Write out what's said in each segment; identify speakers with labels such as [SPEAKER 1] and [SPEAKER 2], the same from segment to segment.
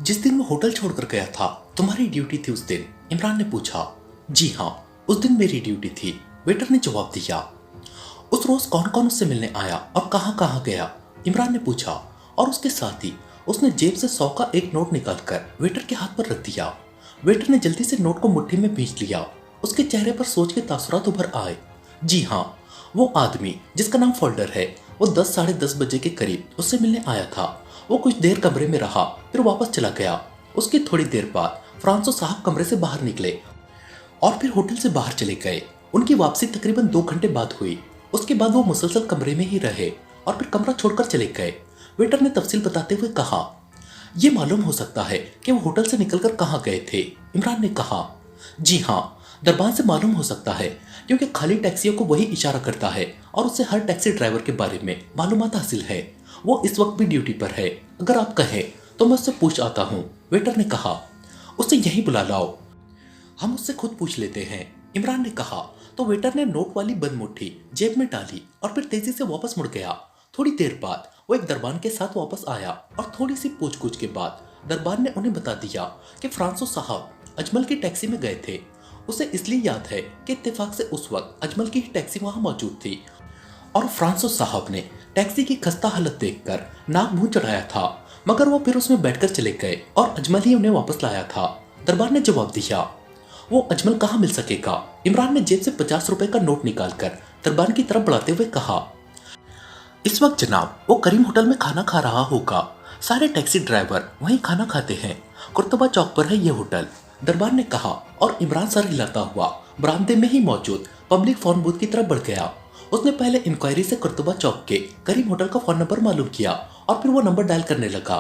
[SPEAKER 1] जिस दिन मैं होटल छोड़कर गया था, तुम्हारी ड्यूटी थी उस दिन? इमरान ने पूछा। जी हाँ, उस दिन मेरी ड्यूटी थी, वेटर ने जवाब दिया। उस रोज कौन कौन उससे मिलने आया और कहाँ कहाँ गया? इमरान ने पूछा और उसके साथ ही उसने जेब से 100 का एक नोट निकालकर वेटर के हाथ पर रख दिया। वेटर ने जल्दी से नोट को मुट्ठी में भींच लिया। उसके चेहरे पर सोच के तासुरात उभर आए। जी हाँ, वो आदमी जिसका नाम फोल्डर है, वो 10 साढ़े 10 बजे के करीब उससे मिलने आया था। वो कुछ देर कमरे में रहा, फिर वापस चला गया। उसकी थोड़ी देर बाद फ्रांसो साहब कमरे से बाहर निकले और फिर होटल से बाहर चले गए। उनकी वापसी तकरीबन 2 घंटे बाद हुई। उसके बाद वो मुसलसल कमरे में ही रहे और फिर कमरा छोड़कर चले गए। वेटर ने तफसील बताते हुए कहा, ये मालूम हो सकता है कि वो होटल से निकलकर कहाँ गए थे? इमरान ने कहा। जी हाँ, दरबान से मालूम हो सकता है, क्योंकि खाली टैक्सियों को वही इशारा करता है और उससे हर टैक्सी ड्राइवर के बारे में मालूमात हासिल है। वो इस वक्त भी ड्यूटी पर है। अगर आप कहें तो मैं उससे पूछ आता हूँ, वेटर ने कहा। उसे यहीं बुला लाओ, हम उससे खुद पूछ लेते हैं, इमरान ने कहा। तो वेटर ने नोट वाली बंद मुट्ठी जेब में डाली और फिर तेजी से वापस मुड़ गया। थोड़ी देर बाद वो एक दरबान के साथ वापस आया और थोड़ी सी पूछगुछ के बाद दरबान ने उन्हें बता दिया कि फ्रांसो साहब अजमल की टैक्सी में गए थे। उसे इसलिए याद है कि इत्तेफाक से उस वक्त अजमल की ही टैक्सी वहां मौजूद थी और फ्रांसो साहब ने टैक्सी की खस्ता हालत देखकर नाक मुंह चढ़ाया था, मगर वो फिर उसमें बैठकर चले गए और अजमल ही उन्हें वापस लाया था। दरबार ने जवाब दिया। वो अजमल कहाँ मिल सकेगा? इमरान ने जेब से 50 रुपए का नोट निकालकर दरबार की तरफ बढ़ाते हुए कहा। इस वक्त जनाब वो करीम होटल में खाना खा रहा होगा। सारे टैक्सी ड्राइवर वहीं खाना खाते हैं। कुर्तुबा चौक पर है ये होटल, दरबार ने कहा और इमरान सर हिलाता हुआ बरामदे में ही मौजूद पब्लिक फोन बूथ की तरफ बढ़ गया। उसने पहले इंक्वायरी से कुर्तुबा चौक के करीम होटल का फोन नंबर मालूम किया और फिर वो नंबर डायल करने लगा।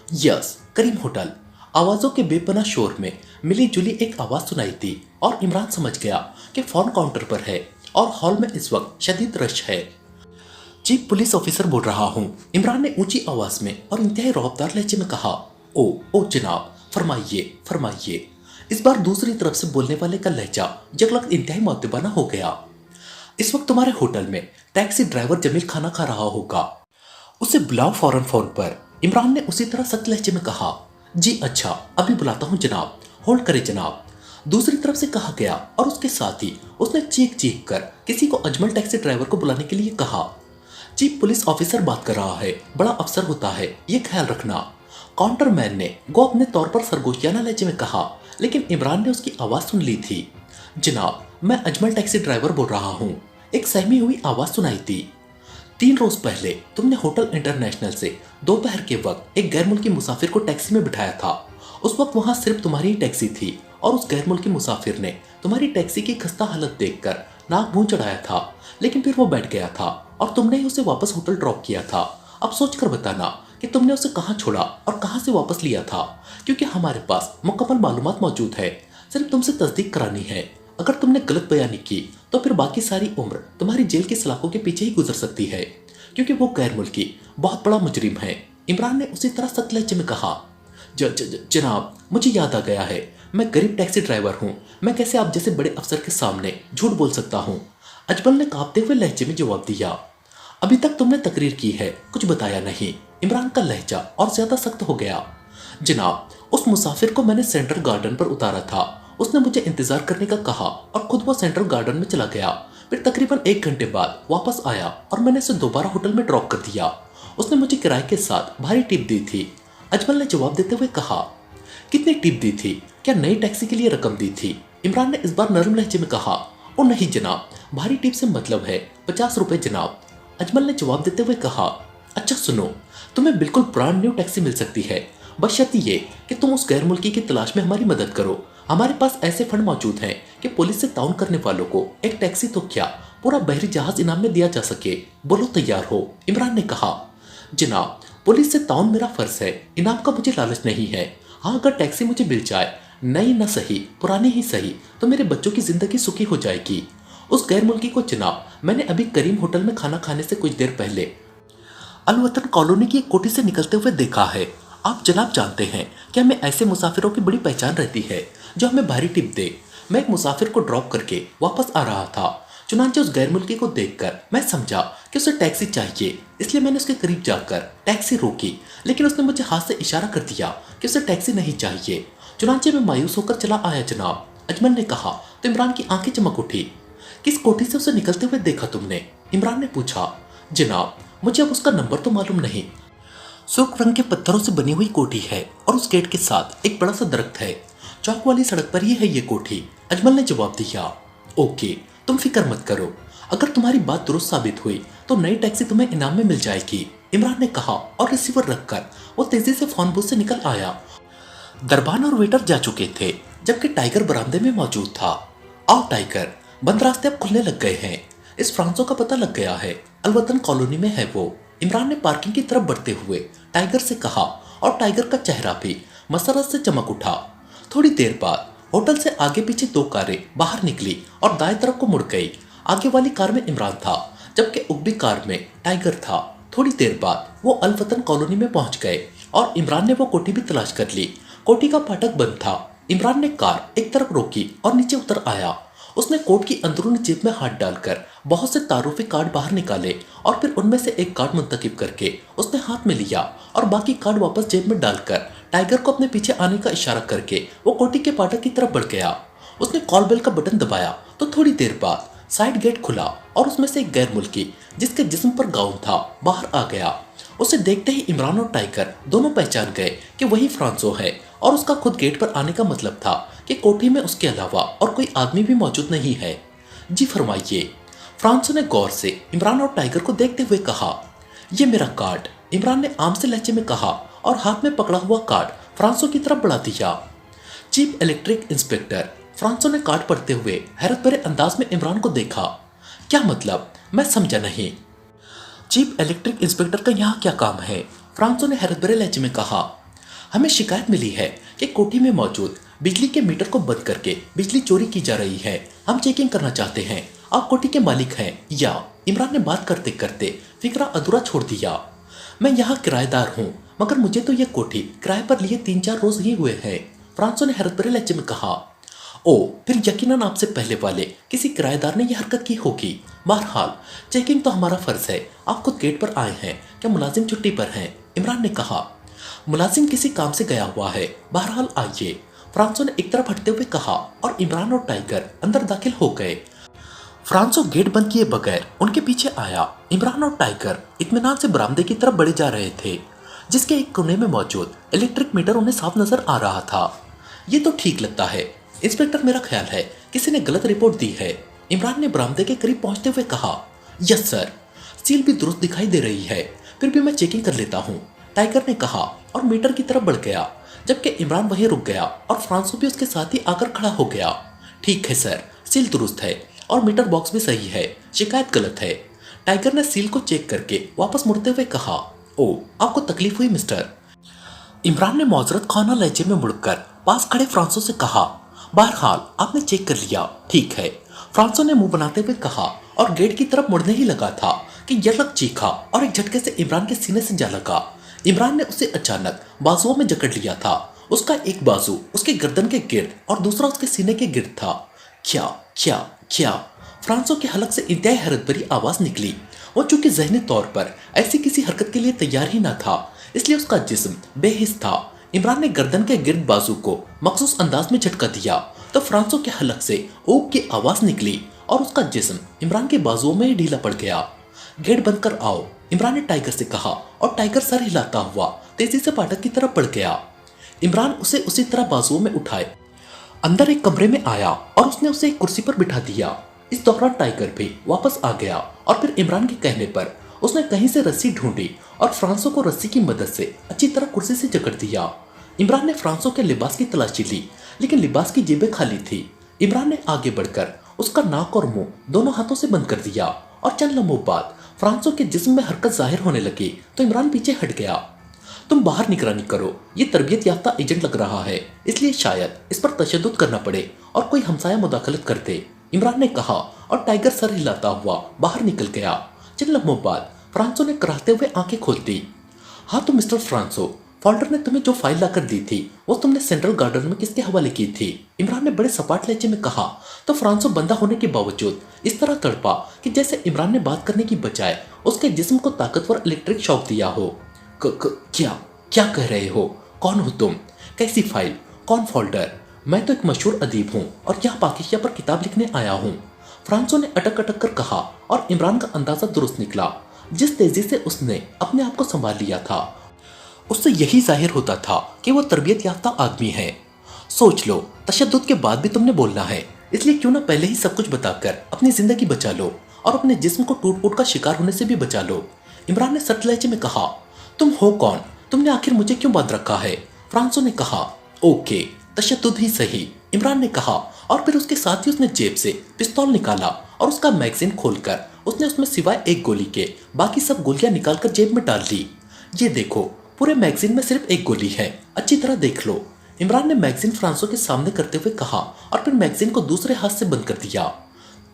[SPEAKER 1] यस, करीम होटल। आवाजों के बेपनाह शोर में मिली जुली एक आवाज सुनाई दी और इमरान समझ गया कि फोन काउंटर पर है और हॉल में इस वक्त शदीद रश है। चीफ पुलिस ऑफिसर बोल रहा हूँ, इमरान ने ऊंची आवाज में और इंतहाई रौबदार लहजे में कहा। ओ जनाब, फरमाइए फरमाइए। इस बार दूसरी तरफ से बोलने वाले का लहजा यकलक इंतहाई मुअद्दबाना हो गया। इस वक्त तुम्हारे होटल में टैक्सी ड्राइवर जमील खाना खा रहा होगा, उसे बुलाओ फौरन फोन पर, इमरान ने उसी तरह सख्त लहजे में कहा। जी अच्छा, अभी बुलाता हूँ जनाब, होल्ड करे जनाब, दूसरी तरफ से कहा गया और उसके साथ ही उसने चीख चीख कर किसी को अजमल टैक्सी ड्राइवर को बुलाने के लिए कहा। चीफ पुलिस ऑफिसर बात कर रहा है, बड़ा अफसर होता है, ये ख्याल रखना, काउंटर मैन ने गो अपने तौर पर सरगोशियाना लहजे में कहा, लेकिन इमरान ने उसकी आवाज सुन ली थी। जनाब, मैं अजमल टैक्सी ड्राइवर बोल रहा हूँ, एक सहमी हुई आवाज सुनाई थी। 3 रोज पहले तुमने होटल इंटरनेशनल से दोपहर के वक्त एक गैर मुल्की मुसाफिर को टैक्सी में बिठाया था। उस वक्त वहां सिर्फ तुम्हारी ही टैक्सी थी और उस गैर मुल्की मुसाफिर ने तुम्हारी टैक्सी की खस्ता हालत देखकर नाक मुंह चढ़ाया था, लेकिन फिर वो बैठ गया था और तुमने ही उसे वापस होटल ड्रॉप किया था। अब सोचकर बताना कि तुमने उसे कहाँ छोड़ा और कहाँ से वापस लिया था, क्योंकि हमारे पास मुकम्मल मालूमात मौजूद है, सिर्फ तुमसे तस्दीक करानी है। अगर तुमने गलत बयानी की तो फिर बाकी सारी उम्र तुम्हारी जेल की सलाखों के पीछे ही गुजर सकती है, क्योंकि वो गैर मुल्की बहुत बड़ा मुजरिम है, इमरान ने उसी तरह सख्त लहजे में कहा। जनाब, मुझे याद आ गया है, मैं गरीब टैक्सी ड्राइवर हूँ, मैं कैसे आप जैसे बड़े अफसर के सामने झूठ बोल सकता हूँ? अजमल ने कांपते हुए लहजे में जवाब दिया। अभी तक तुमने तकरीर की है, कुछ बताया नहीं, इमरान का लहजा और ज्यादा सख्त हो गया। जनाब, उस मुसाफिर को मैंने सेंट्रल गार्डन पर उतारा था, उसने मुझे इंतजार करने का कहा और खुद वो सेंट्रल गार्डन में चला गया। फिर तकरीबन 1 घंटे बाद वापस आया और मैंने उसे दोबारा होटल में ड्रॉप कर दिया। उसने मुझे किराए के साथ भारी टिप दी थी, अजमल ने जवाब देते हुए कहा। कितनी टिप दी थी? क्या नई टैक्सी के लिए रकम दी थी? इमरान ने इस बार नरम लहजे में कहा। ओ नहीं जनाब, भारी टिप से मतलब है 50 रुपए जनाब, अजमल ने जवाब देते हुए कहा। अच्छा सुनो, तुम्हें बिल्कुल ब्रांड न्यू टैक्सी मिल सकती है, बशर्ते ये कि तुम उस गैर मुल्की की तलाश में हमारी मदद करो। हमारे पास ऐसे फंड मौजूद हैं कि पुलिस से ताउन करने वालों को एक टैक्सी तो क्या, पूरा बहरी जहाज इनाम में दिया जा सके। बोलो तैयार हो? इमरान ने कहा। जनाब, पुलिस से ताउन मेरा फर्ज है, इनाम का मुझे लालच नहीं है। हाँ, अगर टैक्सी मुझे मिल जाए, नई न सही पुरानी ही सही, तो मेरे बच्चों की जिंदगी सुखी हो जाएगी। उस गैर मुल्की को जनाब मैंने अभी करीम होटल में खाना खाने से कुछ देर पहले अलवतन कॉलोनी की एक कोठी से निकलते हुए देखा है। आप जनाब जानते हैं कि हमें ऐसे मुसाफिरों की बड़ी पहचान रहती है जो हमें भारी टिप दे। मैं एक मुसाफिर को ड्रॉप करके वापस आ रहा था चुनांचे उस गैर मुल्की को देखकर मैं समझा कि उसे टैक्सी चाहिए, इसलिए मैंने उसके करीब जाकर टैक्सी रोकी, लेकिन उसने मुझे हाथ से इशारा कर दिया कि उसे टैक्सी नहीं चाहिए। चुनांचे में मायूस होकर चला आया जनाब। अजमल ने कहा तो इमरान की आंखें चमक उठी। किस कोठी से उसे निकलते हुए देखा तुमने? इमरान ने पूछा। जनाब, मुझे अब उसका नंबर तो मालूम नहीं। सुर्ख रंग के पत्थरों से बनी हुई कोठी है और उस गेट के साथ एक बड़ा सा दरख्त है। चौक वाली सड़क पर ही है ये कोठी, अजमल ने जवाब दिया। ओके, तुम फिक्र मत करो, अगर तुम्हारी बात दुरुस्त साबित हुई तो नई टैक्सी तुम्हें इनाम में मिल जाएगी, इमरान ने कहा और रिसीवर रखकर वो तेजी से फोन बूथ से निकल आया। दरबान और वेटर जा चुके थे जबकि टाइगर बरामदे में मौजूद था। आओ टाइगर, बंद रास्ते अब खुलने लग गए हैं। इस फ्रांसो का पता लग गया है, अलवतन कॉलोनी में है वो, इमरान ने पार्किंग की तरफ बढ़ते हुए टाइगर से कहा और टाइगर का चेहरा भी मसरत से चमक उठा। थोड़ी देर बाद होटल से आगे पीछे दो कारें बाहर निकली और दाएं तरफ को मुड़ गई। आगे वाली कार में इमरान था जबकि उगली कार में टाइगर था। थोड़ी देर बाद वो अलवतन कॉलोनी में पहुंच गए और इमरान ने वो कोठी भी तलाश कर ली। कोठी का फाटक बंद था। इमरान ने कार एक तरफ रोकी और नीचे उतर आया। उसने कोट की अंदरूनी जेब में हाथ डालकर बहुत से तारुफी कार्ड बाहर निकाले और फिर उनमें से एक कार्ड मुंतखब करके उसने हाथ में लिया और बाकी कार्ड वापस जेब में डालकर टाइगर को अपने पीछे आने का इशारा करके वो कोठी के फाटक की तरफ बढ़ गया। उसने कॉल बेल का बटन दबाया तो थोड़ी देर बाद साइड गेट खुला और उसमें से एक गैर मुल्की जिसके जिस्म पर गाउन था बाहर आ गया। उसे देखते ही इमरान और टाइगर दोनों पहचान गए कि वही फ्रांसो है और उसका खुद गेट पर आने का मतलब था कि कोठी में उसके अलावा और कोई आदमी भी मौजूद नहीं है। जी फरमाइए, फ्रांसो ने गौर से इमरान और टाइगर को देखते हुए कहा। यह मेरा कार्ड, इमरान ने आम से लहजे में कहा और हाथ में पकड़ा हुआ कार्ड फ्रांसो की तरफ बढ़ा दिया। चीफ इलेक्ट्रिक इंस्पेक्टर, फ्रांसो ने कार्ड पढ़ते हुए हैरत भरे अंदाज में इमरान को देखा। क्या मतलब? मैं समझा नहीं। चीफ इलेक्ट्रिक इंस्पेक्टर का यहाँ क्या काम है? फ्रांसो ने हैरत भरे लहजे में कहा। हमें शिकायत मिली है कि कोठी में मौजूद बिजली के मीटर को बंद करके बिजली चोरी की जा रही है। हम चेकिंग करना चाहते हैं। आप कोठी के मालिक हैं या? इमरान ने बात करते करते फिक्रा अधूरा छोड़ दिया। मैं यहाँ किराएदार हूँ, मगर मुझे तो यह कोठी किराए पर लिए 3-4 रोज ही हुए हैं, फ्रांसो ने हैरत भरे लहजे में कहा। ओ, फिर यकीनन आपसे पहले वाले किसी किराएदार ने यह हरकत की होगी। बहरहाल चेकिंग तो हमारा फर्ज है। आप खुद गेट पर आए हैं, क्या मुलाजिम छुट्टी पर हैं? इमरान ने कहा। मुलाजिम किसी काम से गया हुआ है, बहरहाल आइए, फ्रांसो ने एक तरफ हटते हुए कहा और इमरान और टाइगर अंदर दाखिल हो गए। फ्रांसो गेट बंद किए बगैर उनके पीछे आया। इमरान और टाइगर इत्मीनान से बरामदे की तरफ बढ़े जा रहे थे जिसके एक कोने में मौजूद इलेक्ट्रिक मीटर उन्हें साफ नजर आ रहा था। ये तो ठीक लगता है इंस्पेक्टर, मेरा ख्याल है किसी ने गलत रिपोर्ट दी है, इमरान ने बरामदे के करीब पहुंचते हुए कहा। यस सर, सील भी दुरुस्त दिखाई दे रही है, फिर भी मैं चेकिंग कर लेता हूँ, टाइगर ने कहा और मीटर की तरफ बढ़ गया जबकि इमरान वहीं रुक गया और फ्रांसो भी उसके साथ ही आकर खड़ा हो गया। ठीक है सर, सील दुरुस्त है और मीटर बॉक्स भी सही है, शिकायत गलत है, टाइगर ने सील को चेक करके वापस मुड़ते हुए कहा। ओ, आपको तकलीफ हुई मिस्टर? इमरान ने मौजरत खाना लहजे में मुड़कर पास खड़े फ्रांसो से कहा। बहरहाल आपने चेक कर लिया, ठीक है, फ्रांसो ने मुंह बनाते हुए कहा और गेट की तरफ मुड़ने ही लगा था कि यलक चीखा और एक झटके से इमरान के सीने से जा लगा। इमरान ने उसे अचानक बाजुओं में जकड़ लिया था। उसका एक बाजू उसके गर्दन के गिर्द और दूसरा उसके सीने के गिर्द था। क्या क्या क्या? फ्रांसो के हलक से इंतहाई हैरत भरी आवाज निकली। वो चूंकि जहनी तौर पर ऐसी किसी हरकत के लिए तैयार ही ना था, इसलिए उसका जिस्म बेहिस था। इमरान ने गर्दन के गिर्द बाजू को मखसूस अंदाज में झटका दिया तो फ्रांसो के हलक से ऊक की आवाज निकली और उसका जिस्म इमरान के बाजुओं में ही ढीला पड़ गया। गेट बंद कर आओ, इमरान ने टाइगर से कहा और टाइगर सर हिलाता हुआ तेजी से फाटक की तरफ बढ़ गया। इमरान उसे उसी तरह बाजुओं में उठाए अंदर एक कमरे में आया और उसने उसे एक कुर्सी पर बिठा दिया। इस दौरान टाइगर भी वापस आ गया और फिर इमरान के कहने पर उसने कहीं से रस्सी ढूंढी और फ्रांसो को रस्सी की मदद से अच्छी तरह कुर्सी से जकड़ दिया। इमरान ने फ्रांसो के लिबास की तलाशी ली लेकिन लिबास की जेबें खाली थी। इमरान ने आगे बढ़कर उसका नाक और मुंह दोनों हाथों से बंद कर दिया और चंद लम्हों बाद फ्रांसो के जिस्म में हरकत जाहिर होने लगी तो इमरान पीछे हट गया। तुम बाहर निगरानी करो, ये तरबियत याफ्ता एजेंट लग रहा है, इसलिए शायद इस पर तशद्दुद करना पड़े और कोई हमसाया मुदाखलत कर दे, इमरान ने कहा और टाइगर सर हिलाता हुआ बाहर निकल गया। चंद लम्हों बाद फ्रांसो ने कराहते हुए आंखें खोल दी। हाँ तो मिस्टर फ्रांसो, फोल्डर ने तुम्हें जो फाइल लाकर दी थी वो तुमने सेंट्रल गार्डन में किसके हवाले की थी? इमरान ने बड़े सपाट लहजे में कहा। तो फ्रांसो बंदा होने के बावजूद इस तरह तड़पा कि जैसे इमरान ने बात करने की बजाय उसके जिस्म को ताकतवर इलेक्ट्रिक शॉक दिया हो। क्या क्या कह रहे हो? कौन हो तुम? कैसी फाइल? कौन फोल्डर? मैं तो एक मशहूर अदीब हूँ और यहाँ पाकिस्तान पर किताब लिखने आया हूँ, फ्रांसो ने अटक अटक कर कहा। और इमरान का अंदाजा दुरुस्त निकला। जिस तेजी से उसने अपने आप को संभाल लिया था उससे यही जाहिर होता था कि वो तरबियत याफ्ता आदमी है। सोच लो, तशद्दुद के बाद भी तुमने बोलना है, इसलिए क्यों ना पहले ही सब कुछ बताकर अपनी जिंदगी बचा लो और अपने जिस्म को टूट फूट का शिकार होने से भी बचा लो। इमरान ने सख्त लहजे में कहा। तुम हो कौन? तुमने आखिर मुझे क्यों बांध रखा है? फ्रांसो ने कहा। ओके, तशद्दुद ही सही, इमरान ने कहा। और फिर उसके साथ ही उसने जेब से पिस्तौल निकाला और उसका मैगजीन खोलकर उसने उसमें सिवाय एक गोली के बाकी सब गोलियां निकालकर जेब में डाल दी। ये देखो, पूरे मैगजीन में सिर्फ एक गोली है, अच्छी तरह देख लो, इमरान ने मैगजीन फ्रांसो के सामने करते हुए कहा और फिर मैगजीन को दूसरे हाथ से बंद कर दिया।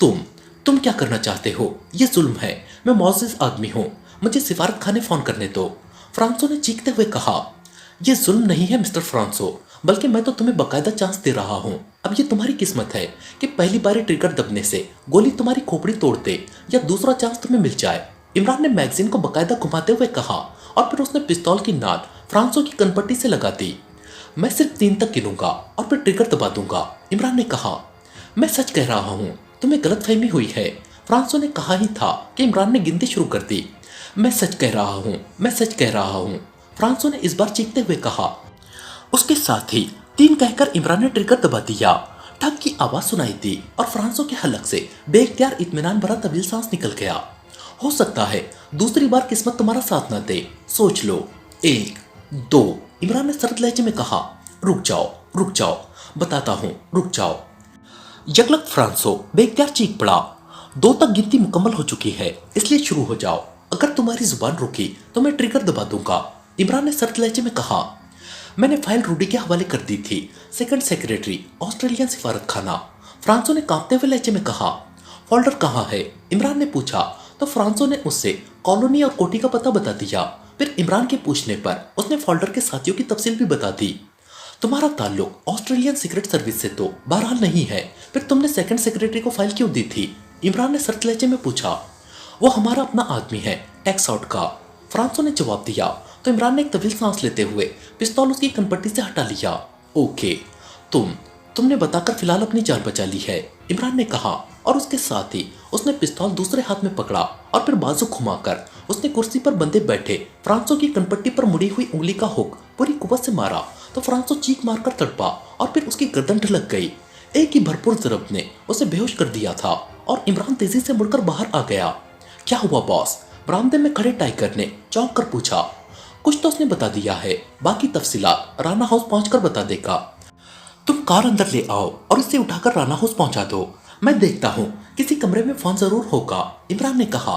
[SPEAKER 1] तुम क्या करना चाहते हो? ये जुल्म है। मैं मौजूद आदमी हूँ, मुझे सिफारत खाने फोन करने दो, फ्रांसो ने चीखते हुए कहा। यह जुल्म नहीं है मिस्टर फ्रांसो, बल्कि मैं तो तुम्हें बकायदा चांस दे रहा हूँ। अब ये तुम्हारी किस्मत है कि पहली बारी ट्रिगर दबने से गोली तुम्हारी खोपड़ी तोड़ दे या दूसरा चांस तुम्हें मिल जाए, इमरान ने मैगजीन को बकायदा घुमाते हुए कहा और फिर उसने पिस्तौल की नाल फ्रांसो की कनपट्टी से लगा दी। मैं सिर्फ 3 तक गिनूंगा और फिर ट्रिगर दबा दूंगा, इमरान ने कहा। मैं सच कह रहा हूँ, तुम्हें गलतफहमी हुई है, फ्रांसो ने कहा ही था कि इमरान ने गिनती शुरू कर दी। मैं सच कह रहा हूँ, मैं सच कह रहा हूँ, फ्रांसो ने इस बार चीखते हुए कहा। उसके साथ ही 3 कहकर इमरान ने ट्रिगर दबा दिया। ठक की आवाज सुनाई दी और फ्रांसो के हलक से बेख्तियार इत्मीनान भरा तवील सांस निकल गया। हो सकता है दूसरी बार किस्मत तुम्हारा साथ न दे, सोच लो। 1 2, इमरान ने सर्द लहजे में कहा। रुक जाओ, बताता हूँ, रुक जाओ। यकलक फ्रांसो बेख्तियार चीख पड़ा। 2 तक गिनती मुकम्मल हो चुकी है, इसलिए शुरू हो जाओ। अगर तुम्हारी जुबान रुकी तो मैं ट्रिगर दबा दूंगा, इमरान ने सर्द लहजे में कहा। मैंने फाइल रूडी के हवाले कर दी थी, सेकंड सेक्रेटरी, ऑस्ट्रेलियन सिफारत खाना, फ्रांसो ने कांपते हुए लहजे में कहा। फोल्डर कहाँ है? इमरान ने पूछा तो फ्रांसो ने उससे कॉलोनी और कोठी का पता बता दिया। फिर इमरान के पूछने पर उसने फोल्डर के साथियों की तफसील भी बता दी। तुम्हारा ताल्लुक ऑस्ट्रेलियन सीक्रेट सर्विस से तो बहरहाल नहीं है, फिर तुमने सेकंड सेक्रेटरी को फाइल क्यों दी थी? इमरान ने सख्त लहजे में पूछा। वो हमारा अपना आदमी है, टैक्स आउट का, फ्रांसो ने जवाब दिया। तो इमरान ने एक तवील सांस लेते हुए पिस्तौल उसकी कनपट्टी से हटा लिया। ओके, तुमने बताकर फिलहाल अपनी जान बचा ली है, इमरान ने कहा और उसके साथ ही उसने पिस्तौल दूसरे हाथ में पकड़ा और फिर बाजू घुमाकर उसने कुर्सी पर बंधे बैठे फ्रांसो की कनपट्टी पर मुड़ी हुई उंगली का हुक पूरी कुव्वत से मारा तो फ्रांसो चीख मारकर तड़पा और फिर उसकी गर्दन ढलक गई। एक ही भरपूर ज़रब ने उसे बेहोश कर दिया था और इमरान तेजी से मुड़कर बाहर आ गया। क्या हुआ बॉस? बरामदे में खड़े टाइगर ने चौंक कर पूछा। कुछ तो उसने बता दिया है, बाकी तफसीलात राना हाउस पहुंचकर बता देगा। तुम कार अंदर ले आओ और इसे उठाकर राना हाउस पहुंचा दो, मैं देखता हूँ किसी कमरे में फोन जरूर होगा, इमरान ने कहा।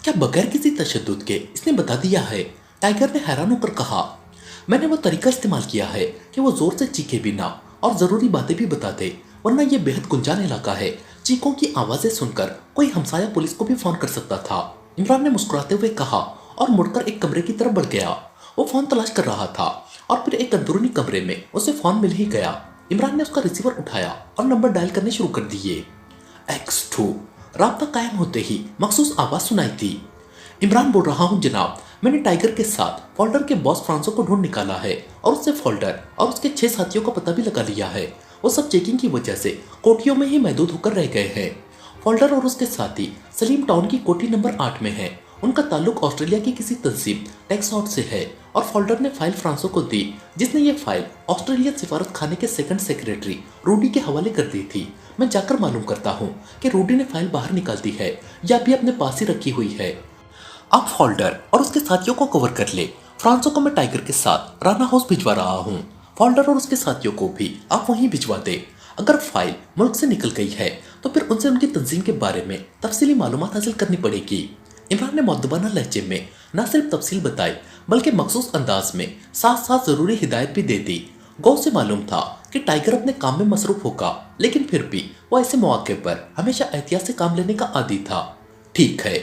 [SPEAKER 1] क्या बगैर किसी तशद्दुद के इसने बता दिया है? टाइगर ने हैरान होकर कहा। मैंने वो तरीका इस्तेमाल किया है कि वो जोर से चीखे भी ना और जरूरी बातें भी बता दे, वरना ये बेहद गुंजान इलाका है, चीखों की आवाजें सुनकर कोई हमसाया पुलिस को भी फोन कर सकता था, इमरान ने मुस्कुराते हुए कहा और मुड़कर एक कमरे की तरफ बढ़ गया। वो फोन तलाश कर रहा था और फिर एक अंदरूनी कमरे में उसे फोन मिल ही गया। इमरान ने उसका रिसीवर उठाया और नंबर डायल करने शुरू कर दिए। X2, राब्ता कायम होते ही मखसूस आवाज सुनाई थी। इमरान बोल रहा हूँ जनाब, मैंने टाइगर के साथ फोल्डर के बॉस फ्रांसो को ढूंढ निकाला है और उससे फोल्डर और उसके 6 साथियों का पता भी लगा लिया है। वो सब चेकिंग की वजह से कोठियों में ही महदूद होकर रह गए हैं। फोल्डर और उसके साथी सलीम टाउन की कोठी नंबर 8 में है। उनका ताल्लुक ऑस्ट्रेलिया की किसी तंजीम टैक्स आउट से है और फोल्डर ने फाइल फ्रांसो को दी, जिसने ये फाइल ऑस्ट्रेलियन सिफारत खाने के सेकंड सेक्रेटरी रूडी के हवाले कर दी थी। मैं जाकर मालूम करता हूँ कि रूडी ने फाइल बाहर निकाल दी है या भी अपने पास ही रखी हुई है। अब फोल्डर और उसके साथियों को कवर कर ले। फ्रांसो को मैं टाइगर के साथ राना हाउस भिजवा रहा हूँ। फोल्डर और उसके साथियों को भी आप वहीं भिजवा दे। अगर फाइल मुल्क से निकल गई है तो फिर उनसे उनकी तंजीम के बारे में तफसीली मालूमात हासिल करनी पड़ेगी। इमरान ने मुअद्दबाना लहजे में न सिर्फ तफसील बताई बल्कि मखसूस अंदाज में साथ साथ जरूरी हिदायत भी दे दी। गौ से मालूम था कि टाइगर अपने काम में मसरूफ होगा, लेकिन फिर भी वो ऐसे मौके पर हमेशा एहतियात से काम लेने का आदी था। ठीक है,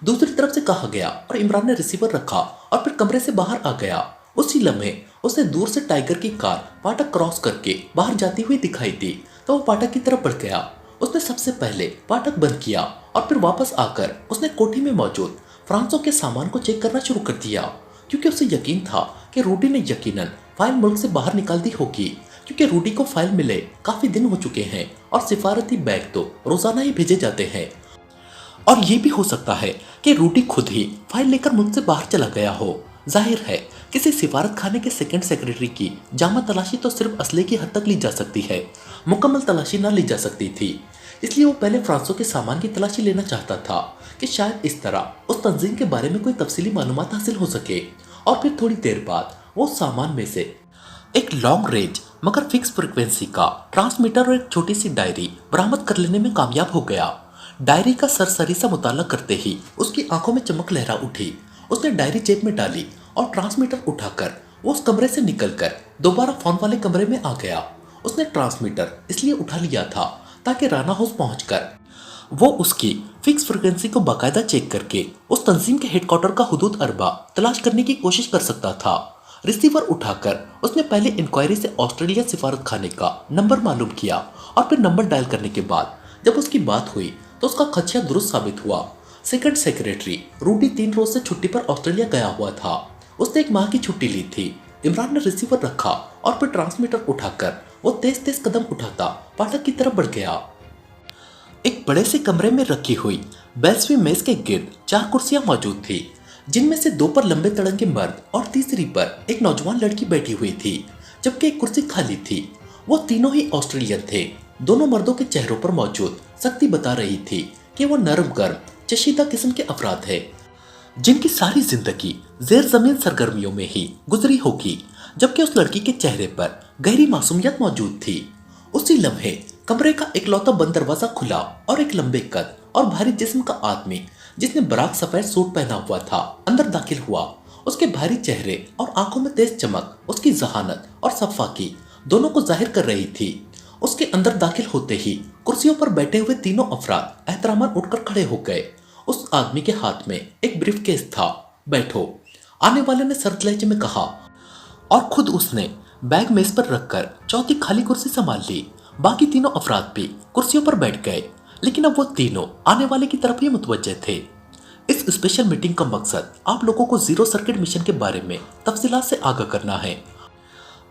[SPEAKER 1] दूसरी तरफ से कहा गया और इमरान ने रिसीवर रखा और फिर कमरे से बाहर आ गया। उसी लम्हे उसे दूर से टाइगर की कार फाटक क्रॉस करके बाहर जाती हुई दिखाई दी तो वो फाटक की तरफ बढ़ गया। उसने सबसे पहले फाटक बंद किया और फिर वापस आकर उसने कोठी में मौजूद फ्रांसो के सामान को चेक करना शुरू कर दिया, क्योंकि उसे यकीन था कि रूडी ने यकीनन फाइल मुल्क से बाहर निकाल दी होगी, क्योंकि रूडी को फाइल मिले काफी दिन हो चुके हैं और सिफारती बैग तो रोजाना ही भेजे जाते हैं। और ये भी हो सकता है कि रूडी खुद ही फाइल लेकर मुल्क से बाहर चला गया हो। जाहिर है किसी सिफारत खाने के सेकंड सेक्रेटरी की जामा तलाशी तो सिर्फ असले की हद तक ली जा सकती है, मुकम्मल तलाशी ना ली जा सकती थी। इसलिए वो पहले फ्रांसो के सामान की तलाशी लेना चाहता था कि शायद इस तरह उस तंजीम के बारे में कोई तफसीली मालूमात हासिल हो सके। और फिर थोड़ी देर बाद वो सामान में से एक लॉन्ग रेंज मगर फिक्स फ्रिक्वेंसी का ट्रांसमीटर और एक छोटी सी डायरी बरामद कर लेने में कामयाब हो गया। डायरी का सरसरी सा मुताला करते ही उसकी आंखों में चमक लहरा उठी। उसने डायरी जेब में डाली और ट्रांसमीटर उठाकर वो उस कमरे से निकलकर दोबारा फोन वाले कमरे में आ गया। उसने ट्रांसमीटर इसलिए उठा लिया था ताकि राना हाउस पहुंचकर वो उसकी फिक्स फ्रिक्वेंसी को बाकायदा चेक करके उस तंजीम के हेडक्वार्टर का हुदूद अरबा तलाश करने की कोशिश कर सकता था। रिसीवर उठाकर उसने पहले इंक्वायरी से ऑस्ट्रेलिया सिफारत खाने का नंबर मालूम किया और फिर नंबर डायल करने के बाद जब उसकी बात हुई तो उसका खदशा दुरुस्त साबित हुआ। सेकंड सेक्रेटरी रूडी 3 रोज से छुट्टी पर ऑस्ट्रेलिया गया हुआ था। उसने 1 माह की छुट्टी ली थी। इमरान ने रिसीवर रखा और फिर ट्रांसमीटर उठाकर वो तेज तेज कदम उठाता फाटक की तरफ बढ़ गया। एक बड़े से कमरे में रखी हुई बैसवीं मेज के गिर्द 4 कुर्सियां मौजूद थी, जिनमें से 2 पर लंबे तड़ंगे मर्द और तीसरी पर एक नौजवान लड़की बैठी हुई थी, जबकि एक कुर्सी खाली थी। वो तीनों ही ऑस्ट्रेलियन थे। दोनों मर्दों के चेहरों पर मौजूद सख्ती बता रही थी कि वो नरम गर्म चशीदा किस्म के अफराद है, जिनकी सारी जिंदगी जेर जमीन सरगर्मियों में ही गुजरी होगी। जबकि उस लड़की के चेहरे पर गहरी मासूमियत मौजूद थी। उसी लम्हे कमरे का इकलौता बंद दरवाजा खुला और एक लंबे कद और भारी जिस्म का आदमी जिसने बराक सफेद सूट पहना हुआ था अंदर दाखिल हुआ। उसके भारी चेहरे और आंखों में तेज चमक उसकी जहानत और सफाकी दोनों को जाहिर कर रही थी। उसके अंदर दाखिल होते ही कुर्सियों पर बैठे हुए तीनों अफराद एहतरामन उठकर खड़े हो गए। उस आदमी के हाथ में एक ब्रीफकेस था। बैठो, आने वाले ने सर्द लहजे में कहा और खुद उसने बैग मेज पर रखकर चौथी खाली कुर्सी संभाल ली। बाकी तीनों अफराद भी कुर्सियों पर बैठ गए, लेकिन अब वो तीनों आने वाले की तरफ ही मुतवज्जे थे। इस स्पेशल मीटिंग का मकसद आप लोगों को जीरो सर्किट मिशन के बारे में तफसीलात से आगाह करना है।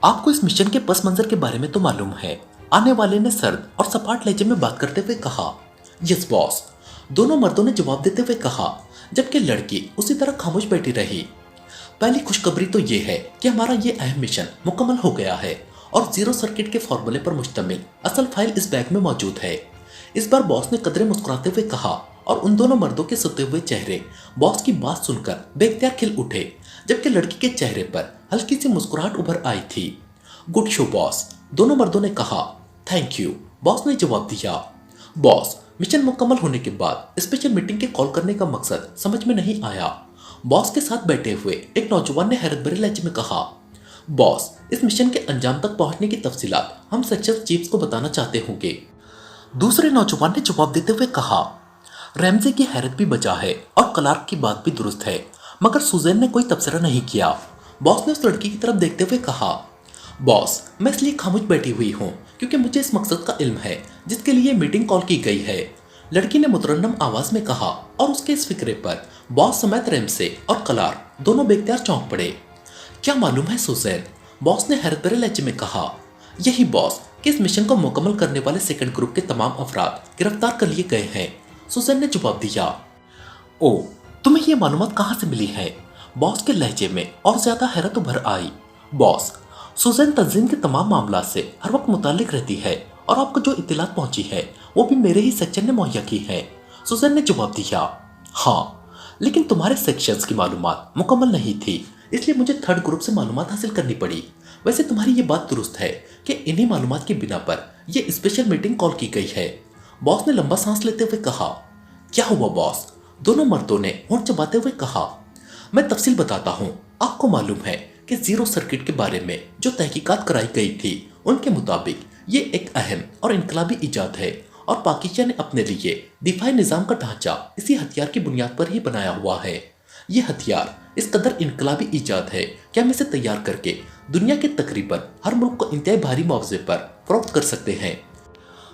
[SPEAKER 1] आपको इस मिशन के पस मंजर के बारे में तो मालूम है। आने वाले ने सर्द और सपाट लहजे में बात करते हुए कहा। यस बॉस, दोनों मर्दों ने जवाब देते हुए कहा, जबकि लड़की उसी तरह खामोश बैठी रही। पहली खुशखबरी तो ये है कि हमारा ये अहम मिशन मुकम्मल हो गया है और जीरो सर्किट के फॉर्मूले पर मुश्तमिल असल फाइल इस बैग में मौजूद है। इस बार बॉस ने कदरे मुस्कुराते हुए कहा और उन दोनों मर्दों के सोते हुए चेहरे बॉस की बात सुनकर बेख्तियार खिल उठे, जबकि लड़की के चेहरे पर हल्की सी मुस्कुराहट उभर आई थी। गुड शो बॉस, दोनों मर्दों ने कहा। थैंक यू, बॉस ने जवाब दिया। बॉस, मिशन मुकम्मल होने के बाद स्पेशल मीटिंग के कॉल करने का मकसद समझ में नहीं आया। बॉस के साथ बैठे हुए एक नौजवान ने हैरत भरे लहजे में कहा। बॉस, इस मिशन के अंजाम तक पहुंचने की तफसीलात हम सेक्शन चीफ्स को बताना चाहते होंगे। दूसरे नौजवान ने जवाब देते हुए कहा। रैमजे की हैरत भी बचा है और क्लार्क की बात भी दुरुस्त है, मगर सुजैन ने कोई तबसरा नहीं किया। बॉस ने उस लड़की की तरफ देखते हुए कहा। बॉस, मैं इसलिए खामोश बैठी हुई हूँ क्योंकि मुझे इस मकसद का इल्म है जिसके लिए मीटिंग कॉल की गई है, लड़की ने मुतरन्नम आवाज में कहा। और उसके इस फिक्रे पर बॉस समेत रैमसे और क्लार्क दोनों बेख्तियार चौंक पड़े। क्या मालूम है सुजैन, बॉस ने हैरत भरे लहजे में कहा। यही बॉस कि इस मिशन को मुकम्मल करने वाले सेकंड ग्रुप के तमाम अफराद गिरफ्तार कर लिए गए हैं, सुजैन ने जवाब दिया। ओ, तुम्हें ये मालूमात कहाँ से मिली है? बॉस के लहजे में और ज्यादा हैरत उभर आई। बॉस, सुजैन तंजीम के तमाम मामला से हर वक्त मुताल्लिक रहती है और आपको जो इत्तलात पहुंची है वो भी मेरे ही सेक्शन ने मुहैया की है, सुजैन ने जवाब दिया। हाँ, लेकिन तुम्हारे सेक्शंस की मालूमात मुकम्मल नहीं थी, इसलिए मुझे थर्ड ग्रुप से मालूमात हासिल करनी पड़ी। वैसे तुम्हारी ये बात दुरुस्त है कि इन्हीं मालूमात की बिना पर यह स्पेशल मीटिंग कॉल की गई है, बॉस ने लंबा सांस लेते हुए कहा। क्या हुआ बॉस? दोनों मर्दों ने होंठ चबाते हुए कहा। मैं तफसील बताता हूँ। आपको मालूम है कि जीरो सर्किट के बारे में जो तहकीकात कराई गई थी उनके मुताबिक ये एक अहम और इनकलाबी इजाद है और पाकिस्तान ने अपने लिए दिफाई निज़ाम का ढांचा इसी हथियार की बुनियाद पर ही बनाया हुआ है। ये हथियार इस कदर इनकलाबी इजाद है कि हम इसे तैयार करके दुनिया के तकरीबन हर मुल्क को इंतहाई भारी मुआवजे पर फरोख्त कर सकते हैं।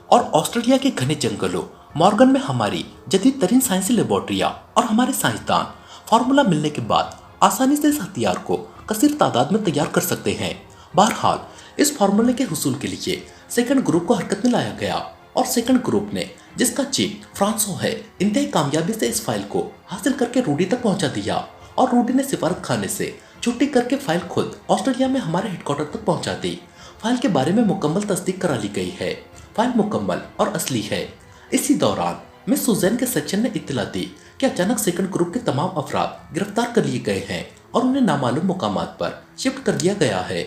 [SPEAKER 1] और ऑस्ट्रेलिया के घने जंगलों मॉर्गन में हमारी जदीद तरीन साइंसी लेबोरेटरियाँ और हमारे साइंसदान फार्मूला मिलने के बाद आसानी से इस हथियार को कसीर तादाद में तैयार कर सकते हैं। बहरहाल इस फार्मूले के हुसूल के लिए सेकंड ग्रुप को हरकत में लाया गया और सेकंड ग्रुप ने, जिसका चीफ फ्रांसो है, इंतहाई कामयाबी से इस फाइल को हासिल करके रूडी तक पहुंचा दिया और रूडी ने सिफारत खाने से छुट्टी करके फाइल खुद ऑस्ट्रेलिया में हमारे हेडक्वार्टर तक पहुंचा दी। फाइल के बारे में मुकम्मल तस्दीक करा ली गई है। फाइल मुकम्मल और असली है। इसी दौरान मिस सुजैन के सेक्शन ने इत्तला दी कि अचानक सेकंड ग्रुप के तमाम अफराद गिरफ्तार कर लिए गए हैं और उन्हें नामालूम मुकामात पर शिफ्ट कर दिया गया है।